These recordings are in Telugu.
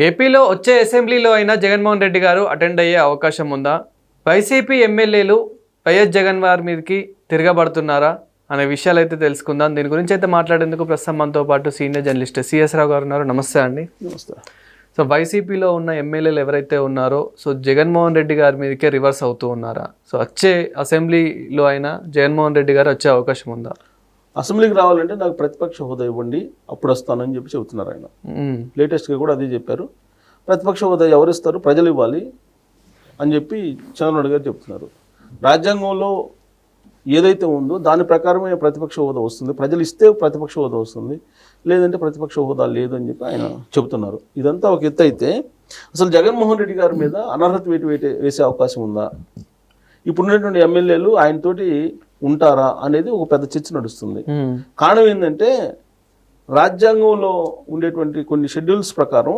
ఏపీలో వచ్చే అసెంబ్లీలో అయినా జగన్మోహన్ రెడ్డి గారు అటెండ్ అయ్యే అవకాశం ఉందా? వైసీపీ ఎమ్మెల్యేలు వైఎస్ జగన్ వారి మీదకి తిరగబడుతున్నారా అనే విషయాలు అయితే తెలుసుకుందాం. దీని గురించి అయితే మాట్లాడేందుకు ప్రస్తుతం మనతో పాటు సీనియర్ జర్నలిస్ట్ సిఎస్ రావు గారు ఉన్నారు. నమస్తే అండి. నమస్తే. సో వైసీపీలో ఉన్న ఎమ్మెల్యేలు ఎవరైతే ఉన్నారో సో జగన్మోహన్ రెడ్డి గారి మీదకే రివర్స్ అవుతూ ఉన్నారా? సో వచ్చే అసెంబ్లీలో అయినా జగన్మోహన్ రెడ్డి గారు వచ్చే అవకాశం ఉందా? అసెంబ్లీకి రావాలంటే నాకు ప్రతిపక్ష హోదా ఇవ్వండి, అప్పుడు వస్తానని చెప్పి చెబుతున్నారు ఆయన. లేటెస్ట్గా కూడా అదే చెప్పారు. ప్రతిపక్ష హోదా ఎవరు ఇస్తారు? ప్రజలు ఇవ్వాలి అని చెప్పి చంద్రబాబు గారు చెప్తున్నారు. రాజ్యాంగంలో ఏదైతే ఉందో దాని ప్రకారమే ప్రతిపక్ష హోదా వస్తుంది. ప్రజలు ఇస్తే ప్రతిపక్ష హోదా వస్తుంది, లేదంటే ప్రతిపక్ష హోదా లేదు అని చెప్పి ఆయన చెబుతున్నారు. ఇదంతా ఒక ఎత్తు అయితే, అసలు జగన్మోహన్ రెడ్డి గారి మీద అనర్హత వేసే అవకాశం ఉందా? ఇప్పుడున్నటువంటి ఎమ్మెల్యేలు ఆయనతోటి ఉంటారా అనేది ఒక పెద్ద చర్చ నడుస్తుంది. కారణం ఏంటంటే, రాజ్యాంగంలో ఉండేటువంటి కొన్ని షెడ్యూల్స్ ప్రకారం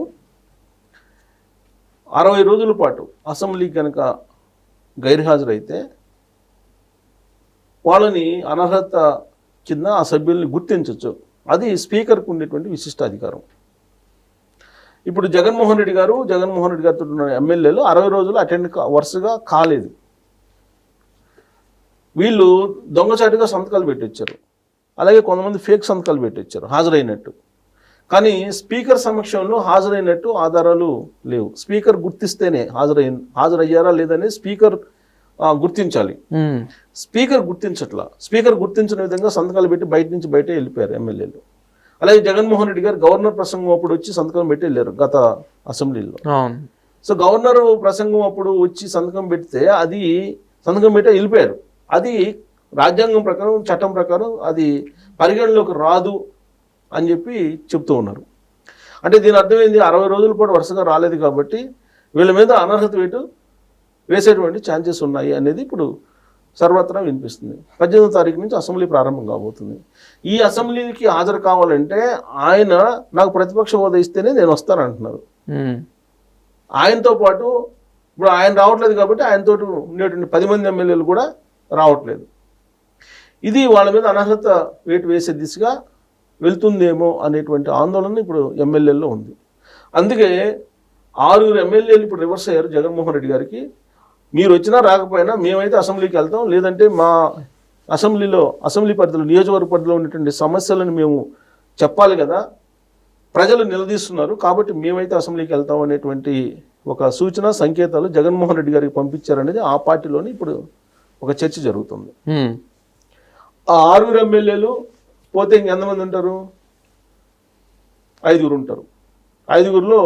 60 రోజుల పాటు అసెంబ్లీ కనుక గైర్హాజరైతే వాళ్ళని అనర్హత కింద ఆ సభ్యుల్ని గుర్తించవచ్చు. అది స్పీకర్కు ఉండేటువంటి విశిష్ట అధికారం. ఇప్పుడు జగన్మోహన్ రెడ్డి గారితో ఉన్న ఎమ్మెల్యేలు 60 రోజులు వరుసగా కాలేదు. వీళ్ళు దొంగచాటుగా సంతకాలు పెట్టించారు, అలాగే కొంతమంది ఫేక్ సంతకాలు పెట్టించారు హాజరైనట్టు. కానీ స్పీకర్ సమక్షంలో హాజరైనట్టు ఆధారాలు లేవు. స్పీకర్ గుర్తిస్తేనే హాజరయ్యారా లేదని స్పీకర్ గుర్తించాలి. స్పీకర్ గుర్తించట్లా. స్పీకర్ గుర్తించిన విధంగా సంతకాలు పెట్టి బయట వెళ్ళిపోయారు ఎమ్మెల్యేలు. అలాగే జగన్మోహన్ రెడ్డి గారు గవర్నర్ ప్రసంగం అప్పుడు వచ్చి సంతకం పెట్టి వెళ్ళారు గత అసెంబ్లీలో. సో గవర్నర్ ప్రసంగం అప్పుడు వచ్చి సంతకం పెడితే అది సంతకం పెట్టి వెళ్ళిపోయారు. అది రాజ్యాంగం ప్రకారం, చట్టం ప్రకారం అది పరిగణలోకి రాదు అని చెప్పి చెప్తూ ఉన్నారు. అంటే దీని అర్థమైంది, 60 రోజుల పాటు వరుసగా రాలేదు కాబట్టి వీళ్ళ మీద అనర్హత వేసేటువంటి ఛాన్సెస్ ఉన్నాయి అనేది ఇప్పుడు సర్వత్రా వినిపిస్తుంది. 18వ తారీఖు నుంచి అసెంబ్లీ ప్రారంభం కాబోతుంది. ఈ అసెంబ్లీకి హాజరు కావాలంటే ఆయన నాకు ప్రతిపక్ష హోదా ఇస్తేనే నేను వస్తానంటున్నారు. ఆయనతో పాటు ఇప్పుడు ఆయన రావట్లేదు కాబట్టి ఆయనతో ఉండేటువంటి 10 మంది ఎమ్మెల్యేలు కూడా రావట్లేదు. ఇది వాళ్ళ మీద అనర్హత వేసే దిశగా వెళ్తుందేమో అనేటువంటి ఆందోళన ఇప్పుడు ఎమ్మెల్యేల్లో ఉంది. అందుకే 6 ఎమ్మెల్యేలు ఇప్పుడు రివర్స్ అయ్యారు జగన్మోహన్ రెడ్డి గారికి. మీరు వచ్చినా రాకపోయినా మేమైతే అసెంబ్లీకి వెళ్తాం, లేదంటే మా అసెంబ్లీ పరిధిలో, నియోజకవర్గ పరిధిలో ఉన్నటువంటి సమస్యలను మేము చెప్పాలి కదా, ప్రజలు నిలదీస్తున్నారు కాబట్టి మేమైతే అసెంబ్లీకి వెళ్తాం అనేటువంటి ఒక సూచన, సంకేతాలు జగన్మోహన్ రెడ్డి గారికి పంపించారనేది ఆ పార్టీలోని ఇప్పుడు ఒక చర్చ జరుగుతుంది. ఆ 6 ఎమ్మెల్యేలు పోతే ఇంకెంతమంది ఉంటారు? 5 ఉంటారు. 5లో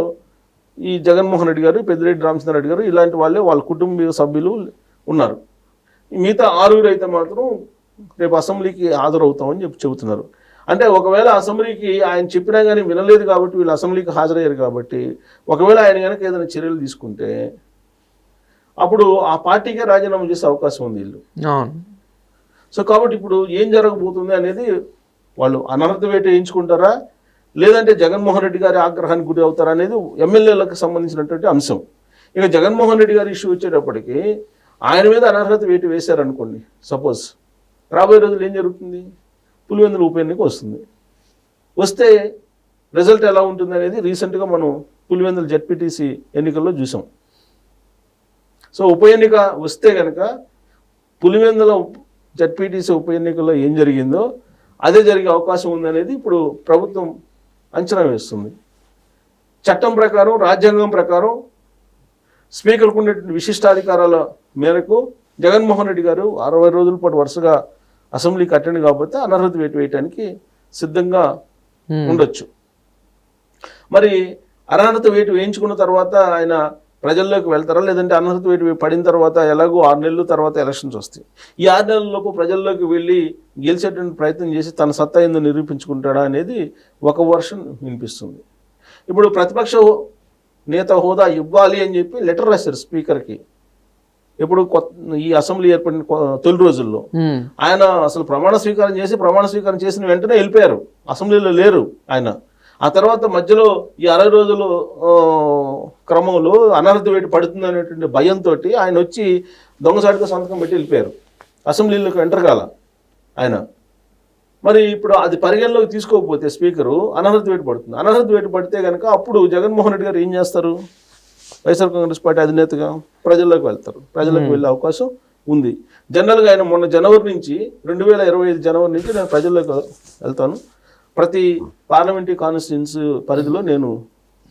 ఈ జగన్మోహన్ రెడ్డి గారు, పెద్దిరెడ్డి రామచంద్రారెడ్డి గారు ఇలాంటి వాళ్ళే, వాళ్ళ కుటుంబ సభ్యులు ఉన్నారు. మిగతా 6 అయితే మాత్రం రేపు అసెంబ్లీకి హాజరవుతామని చెబుతున్నారు. అంటే ఒకవేళ అసెంబ్లీకి ఆయన చెప్పినా కానీ వినలేదు కాబట్టి వీళ్ళు అసెంబ్లీకి హాజరయ్యారు కాబట్టి, ఒకవేళ ఆయన కనుక ఏదైనా చర్యలు తీసుకుంటే అప్పుడు ఆ పార్టీకే రాజీనామా చేసే అవకాశం ఉంది వీళ్ళు. సో కాబట్టి ఇప్పుడు ఏం జరగబోతుంది అనేది, వాళ్ళు అనర్హత వేయించుకుంటారా లేదంటే జగన్మోహన్ రెడ్డి గారి ఆగ్రహానికి గురి అవుతారా అనేది ఎమ్మెల్యేలకు సంబంధించినటువంటి అంశం. ఇక జగన్మోహన్ రెడ్డి గారి ఇష్యూ వచ్చేటప్పటికి ఆయన మీద అనర్హత వేశారనుకోండి, సపోజ్ రాబోయే రోజులు ఏం జరుగుతుంది? పులివెందుల ఉప ఎన్నిక వస్తే రిజల్ట్ ఎలా ఉంటుంది అనేది రీసెంట్గా మనం పులివెందుల జెడ్పీటీసీ ఎన్నికల్లో చూసాం. సో ఉప ఎన్నిక వస్తే కనుక పులివెందుల జెడ్పీటీసీ ఉప ఎన్నికల్లో ఏం జరిగిందో అదే జరిగే అవకాశం ఉందనేది ఇప్పుడు ప్రభుత్వం అంచనా వేస్తుంది. చట్టం ప్రకారం, రాజ్యాంగం ప్రకారం స్పీకర్కు ఉండేటువంటి విశిష్టాధికారాల మేరకు జగన్మోహన్ రెడ్డి గారు 60 రోజుల పాటు వరుసగా అసెంబ్లీకి అటెండ్ కాకపోతే అనర్హత వేయటానికి సిద్ధంగా ఉండొచ్చు. మరి అనర్హత వేయించుకున్న తర్వాత ఆయన ప్రజల్లోకి వెళ్తారా, లేదంటే అనర్హత పడిన తర్వాత ఎలాగో 6 నెలల తర్వాత ఎలక్షన్స్ వస్తాయి. ఈ 6 నెలలలోపు ప్రజల్లోకి వెళ్ళి గెలిచేటువంటి ప్రయత్నం చేసి తన సత్తా ఏందో నిరూపించుకుంటాడా అనేది ఒక వర్షన్ వినిపిస్తుంది. ఇప్పుడు ప్రతిపక్ష నేత హోదా ఇవ్వాలి అని చెప్పి లెటర్ రాశారు స్పీకర్కి. ఇప్పుడు ఈ అసెంబ్లీ ఏర్పడిన తొలి రోజుల్లో ఆయన అసలు ప్రమాణ స్వీకారం చేసిన వెంటనే వెళ్ళిపోయారు, అసెంబ్లీలో లేరు ఆయన. ఆ తర్వాత మధ్యలో ఈ 60 రోజుల క్రమంలో అనర్హత పడుతుంది అనేటువంటి భయంతో ఆయన వచ్చి దొంగసాటిగా సంతకం పెట్టి వెళ్ళిపోయారు, అసెంబ్లీలోకి ఎంటర్ కాల ఆయన. మరి ఇప్పుడు అది పరిగణలోకి తీసుకోకపోతే స్పీకరు అనర్హత వేటు పడుతుంది. అనర్హత వేటు పడితే కనుక అప్పుడు జగన్మోహన్ రెడ్డి గారు ఏం చేస్తారు? వైఎస్ఆర్ కాంగ్రెస్ పార్టీ అధినేతగా ప్రజల్లోకి వెళ్తారు. ప్రజలకు వెళ్ళే అవకాశం ఉంది. జనరల్గా ఆయన మొన్న జనవరి నుంచి 2025 జనవరి నుంచి నేను ప్రజల్లోకి వెళ్తాను. ప్రతి పార్లమెంటరీ కాన్స్టిట్యున్సీ పరిధిలో నేను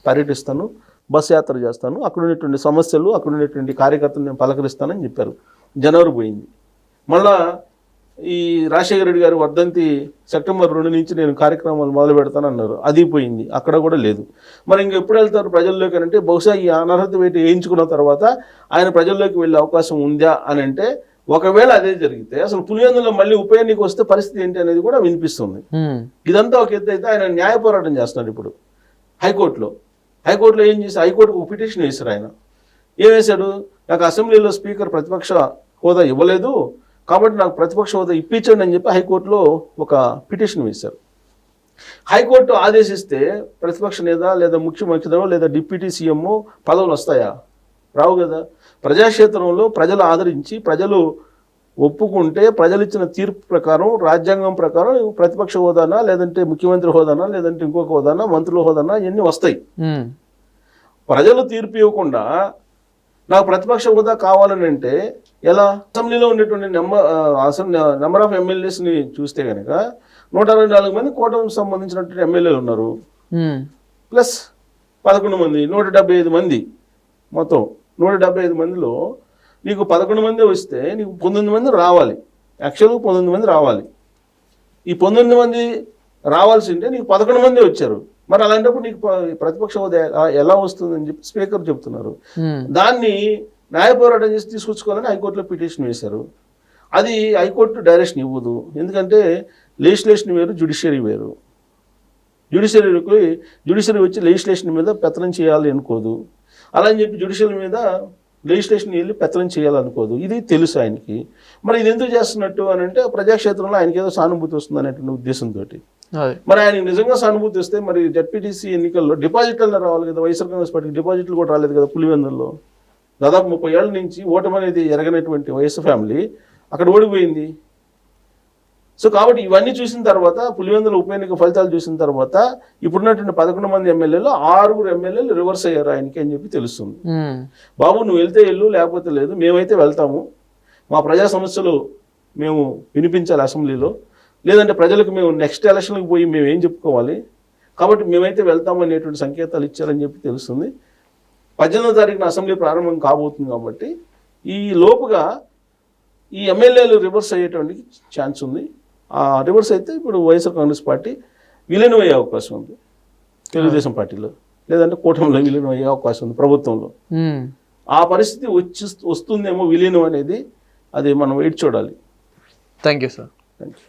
పర్యటిస్తాను, బస్ యాత్ర చేస్తాను, అక్కడ ఉన్నటువంటి సమస్యలు, అక్కడ ఉన్నటువంటి కార్యకర్తలు నేను పలకరిస్తానని చెప్పారు. జనవరి పోయింది. మళ్ళా ఈ రాజశేఖర రెడ్డి గారు వర్ధంతి సెప్టెంబర్ 2 నుంచి నేను కార్యక్రమాలు మొదలు పెడతానన్నారు. అది పోయింది, అక్కడ కూడా లేదు. మరి ఇంకెప్పుడు వెళ్తారు ప్రజల్లోకి అంటే బహుశా ఈ అనర్హత వేటు వేయించుకున్న తర్వాత ఆయన ప్రజల్లోకి వెళ్ళే అవకాశం ఉందా అని అంటే, ఒకవేళ అదే జరిగితే అసలు పులివెందులో మళ్ళీ ఉప ఎన్నిక వస్తే పరిస్థితి ఏంటి అనేది కూడా వినిపిస్తుంది. ఇదంతా ఒక ఎత్తు అయితే ఆయన న్యాయ పోరాటం చేస్తున్నారు ఇప్పుడు హైకోర్టులో ఏం చేసి హైకోర్టుకు ఒక పిటిషన్ వేశారు. ఆయన ఏం వేశాడు? నాకు అసెంబ్లీలో స్పీకర్ ప్రతిపక్ష హోదా ఇవ్వలేదు కాబట్టి నాకు ప్రతిపక్ష హోదా ఇప్పించండి అని చెప్పి హైకోర్టులో ఒక పిటిషన్ వేశారు. హైకోర్టు ఆదేశిస్తే ప్రతిపక్ష నేత లేదా ముఖ్యమంత్రి లేదా డిప్యూటీ సీఎం పదవులు వస్తాయా? రావు కదా. ప్రజాక్షేత్రంలో ప్రజలు ఆదరించి ప్రజలు ఒప్పుకుంటే ప్రజలు ఇచ్చిన తీర్పు ప్రకారం రాజ్యాంగం ప్రకారం ప్రతిపక్ష హోదానా లేదంటే ముఖ్యమంత్రి హోదానా లేదంటే ఇంకొక హోదానా మంత్రుల హోదానా ఇవన్నీ వస్తాయి. ప్రజలు తీర్పు ఇవ్వకుండా నాకు ప్రతిపక్ష హోదా కావాలని అంటే ఎలా? అసెంబ్లీలో ఉండేటువంటి నెంబర్ ఆఫ్ ఎమ్మెల్యేస్ని చూస్తే కనుక 164 మంది కూటమికి సంబంధించినటువంటి ఎమ్మెల్యేలు ఉన్నారు. ప్లస్ 11 మంది 175 మంది మొత్తం 175 మందిలో నీకు 11 మంది వస్తే నీకు 19 మంది రావాలి. యాక్చువల్గా 19 మంది రావాలి. ఈ 19 మంది రావాల్సి ఉంటే నీకు 11 మంది వచ్చారు. మరి అలాంటప్పుడు నీకు ప్రతిపక్ష హోదా ఎలా వస్తుందని చెప్పి స్పీకర్ చెప్తున్నారు. దాన్ని న్యాయ పోరాటం చేసి తీసుకొచ్చుకోవాలని హైకోర్టులో పిటిషన్ వేశారు. అది హైకోర్టు డైరెక్షన్ ఇవ్వదు. ఎందుకంటే లెజిస్లేషన్ వేరు, జ్యుడిషియరీ వేరు. జ్యుడిషియరీ వచ్చి లెజిస్లేషన్ మీద పెత్తనం చేయాలి అనుకోదు. అలా అని చెప్పి జ్యుడిషియల్ మీద లెజిస్లేషన్ వెళ్ళి పెత్తనం చేయాలనుకోదు. ఇది తెలుసు ఆయనకి. మరి ఇది ఎందుకు చేస్తున్నట్టు అని అంటే ప్రజాక్షేత్రంలో ఆయనకి ఏదో సానుభూతి వస్తుంది అనేటువంటి ఉద్దేశంతో. మరి ఆయనకి నిజంగా సానుభూతి వస్తే మరి జడ్పీటీసీ ఎన్నికల్లో డిపాజిట్లలో రావాలి కదా. వైఎస్ఆర్ కాంగ్రెస్ పార్టీకి డిపాజిట్లు కూడా రాలేదు కదా. పులివెందుల్లో దాదాపు 30 ఏళ్ల నుంచి ఓటమి అనేది ఎరగనటువంటి వైఎస్ఆర్ ఫ్యామిలీ అక్కడ ఓడిపోయింది. సో కాబట్టి ఇవన్నీ చూసిన తర్వాత పులివెందుల ఉప ఎన్నిక ఫలితాలు చూసిన తర్వాత ఇప్పుడున్నటువంటి 11 మంది ఎమ్మెల్యేలు 6 ఎమ్మెల్యేలు రివర్స్ అయ్యారు ఆయనకి అని చెప్పి తెలుస్తుంది. బాబు నువ్వు వెళ్తే వెళ్ళు, లేకపోతే లేదు, మేమైతే వెళ్తాము, మా ప్రజా సమస్యలు మేము వినిపించాలి అసెంబ్లీలో, లేదంటే ప్రజలకు మేము నెక్స్ట్ ఎలక్షన్కి పోయి మేము ఏం చెప్పుకోవాలి, కాబట్టి మేమైతే వెళ్తాము అనేటువంటి సంకేతాలు ఇచ్చారని చెప్పి తెలుస్తుంది. 18వ తారీఖున అసెంబ్లీ ప్రారంభం కాబోతుంది కాబట్టి ఈ లోపుగా ఈ ఎమ్మెల్యేలు రివర్స్ అయ్యేటువంటి ఛాన్స్ ఉంది. ఆ రివర్స్ అయితే ఇప్పుడు వైఎస్ఆర్ కాంగ్రెస్ పార్టీ విలీనం అయ్యే అవకాశం ఉంది తెలుగుదేశం పార్టీలో, లేదంటే కూటమిలో విలీనం అయ్యే అవకాశం ఉంది ప్రభుత్వంలో. ఆ పరిస్థితి వస్తుందేమో విలీనం అనేది, అది మనం వెయిట్ చూడాలి. Thank you sir. Thank you.